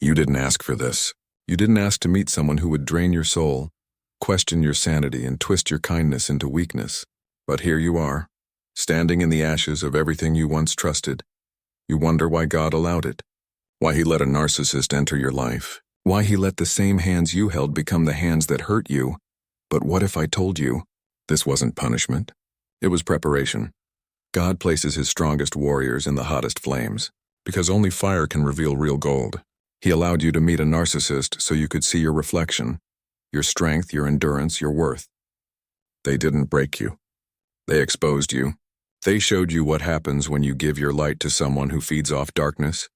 You didn't ask for this. You didn't ask to meet someone who would drain your soul, question your sanity, and twist your kindness into weakness. But here you are, standing in the ashes of everything you once trusted. You wonder why God allowed it, why He let a narcissist enter your life, why He let the same hands you held become the hands that hurt you. But what if I told you this wasn't punishment? It was preparation. God places His strongest warriors in the hottest flames, because only fire can reveal real gold. He allowed you to meet a narcissist so you could see your reflection, your strength, your endurance, your worth. They didn't break you. They exposed you. They showed you what happens when you give your light to someone who feeds off darkness.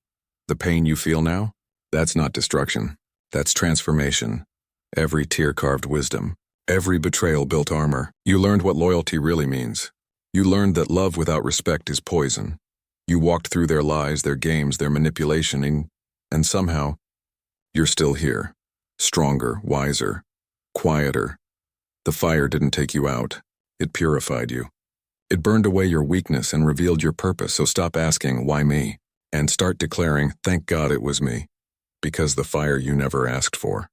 The pain you feel now, that's not destruction. That's transformation. Every tear carved wisdom. Every betrayal built armor. You learned what loyalty really means. You learned that love without respect is poison. You walked through their lies, their games, their manipulation, and somehow, you're still here. Stronger, wiser, quieter. The fire didn't take you out. It purified you. It burned away your weakness and revealed your purpose, so stop asking, why me? And start declaring, thank God it was me. Because the fire you never asked for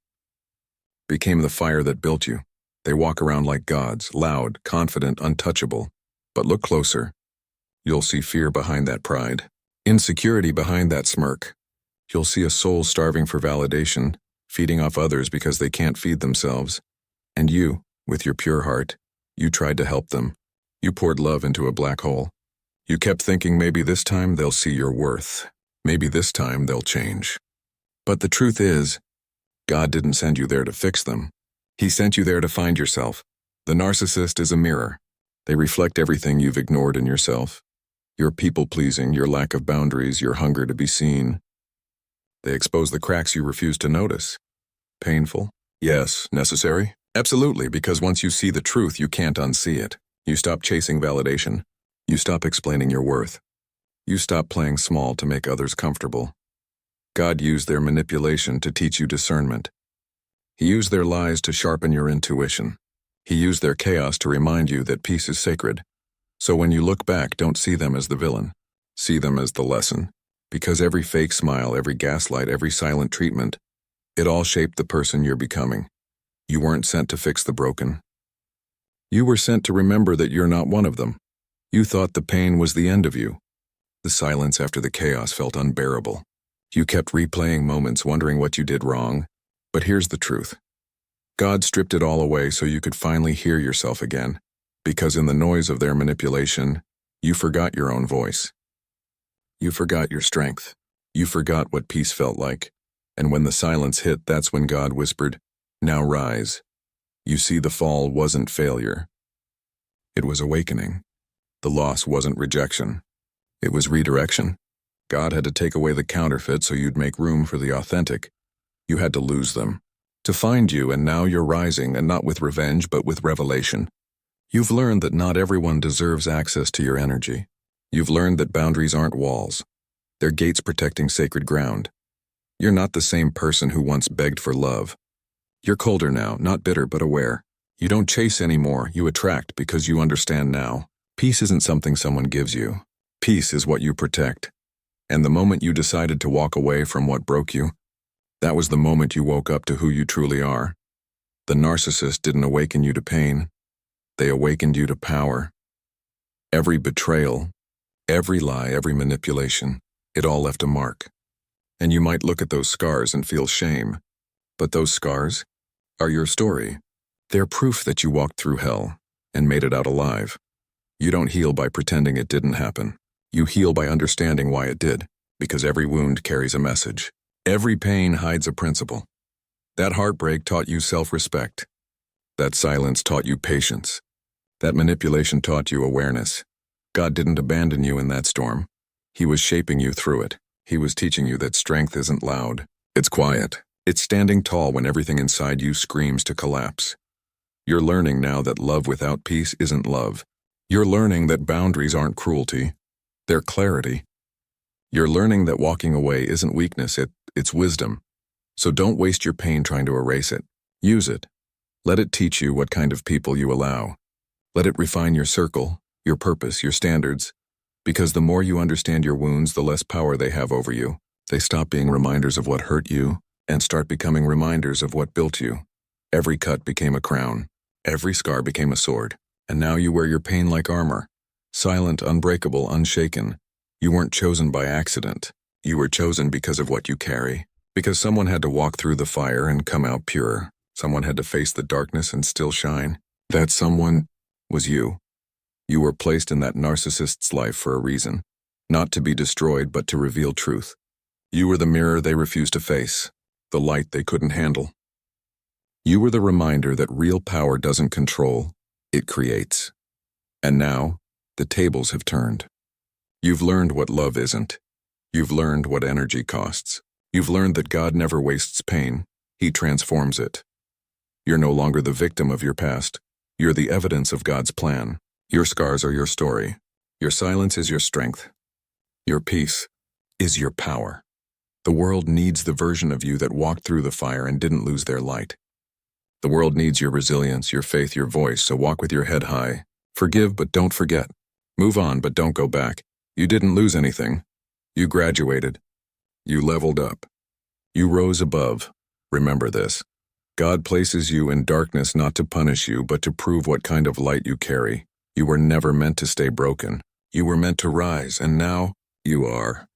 became the fire that built you. They walk around like gods, loud, confident, untouchable. But look closer. You'll see fear behind that pride, insecurity behind that smirk. You'll see a soul starving for validation, feeding off others because they can't feed themselves. And you, with your pure heart, you tried to help them. You poured love into a black hole. You kept thinking maybe this time they'll see your worth. Maybe this time they'll change. But the truth is, God didn't send you there to fix them. He sent you there to find yourself. The narcissist is a mirror. They reflect everything you've ignored in yourself. Your people-pleasing, your lack of boundaries, your hunger to be seen. They expose the cracks you refuse to notice. Painful? Yes. Necessary? Absolutely, because once you see the truth, you can't unsee it. You stop chasing validation. You stop explaining your worth. You stop playing small to make others comfortable. God used their manipulation to teach you discernment. He used their lies to sharpen your intuition. He used their chaos to remind you that peace is sacred. So when you look back, don't see them as the villain. See them as the lesson. Because every fake smile, every gaslight, every silent treatment, it all shaped the person you're becoming. You weren't sent to fix the broken. You were sent to remember that you're not one of them. You thought the pain was the end of you. The silence after the chaos felt unbearable. You kept replaying moments, wondering what you did wrong. But here's the truth. God stripped it all away so you could finally hear yourself again. Because in the noise of their manipulation, you forgot your own voice. You forgot your strength. You forgot what peace felt like. And when the silence hit, that's when God whispered, "Now rise." You see, the fall wasn't failure. It was awakening. The loss wasn't rejection. It was redirection. God had to take away the counterfeit so you'd make room for the authentic. You had to lose them to find you, and now you're rising, and not with revenge, but with revelation. You've learned that not everyone deserves access to your energy. You've learned that boundaries aren't walls. They're gates protecting sacred ground. You're not the same person who once begged for love. You're colder now, not bitter but aware. You don't chase anymore, you attract because you understand now. Peace isn't something someone gives you. Peace is what you protect. And the moment you decided to walk away from what broke you, that was the moment you woke up to who you truly are. The narcissist didn't awaken you to pain. They awakened you to power. Every betrayal, every lie, every manipulation, it all left a mark. And you might look at those scars and feel shame. But those scars are your story. They're proof that you walked through hell and made it out alive. You don't heal by pretending it didn't happen. You heal by understanding why it did, because every wound carries a message. Every pain hides a principle. That heartbreak taught you self-respect. That silence taught you patience. That manipulation taught you awareness. God didn't abandon you in that storm. He was shaping you through it. He was teaching you that strength isn't loud. It's quiet. It's standing tall when everything inside you screams to collapse. You're learning now that love without peace isn't love. You're learning that boundaries aren't cruelty. They're clarity. You're learning that walking away isn't weakness, it's wisdom. So don't waste your pain trying to erase it. Use it. Let it teach you what kind of people you allow. Let it refine your circle, your purpose, your standards. Because the more you understand your wounds, the less power they have over you. They stop being reminders of what hurt you and start becoming reminders of what built you. Every cut became a crown. Every scar became a sword. And now you wear your pain like armor. Silent, unbreakable, unshaken. You weren't chosen by accident. You were chosen because of what you carry. Because someone had to walk through the fire and come out pure. Someone had to face the darkness and still shine. That someone was you. You were placed in that narcissist's life for a reason. Not to be destroyed, but to reveal truth. You were the mirror they refused to face. The light they couldn't handle. You were the reminder that real power doesn't control, it creates. And now, the tables have turned. You've learned what love isn't. You've learned what energy costs. You've learned that God never wastes pain. He transforms it. You're no longer the victim of your past. You're the evidence of God's plan. Your scars are your story. Your silence is your strength. Your peace is your power. The world needs the version of you that walked through the fire and didn't lose their light. The world needs your resilience, your faith, your voice, so walk with your head high. Forgive, but don't forget. Move on, but don't go back. You didn't lose anything. You graduated. You leveled up. You rose above. Remember this. God places you in darkness not to punish you, but to prove what kind of light you carry. You were never meant to stay broken. You were meant to rise, and now you are.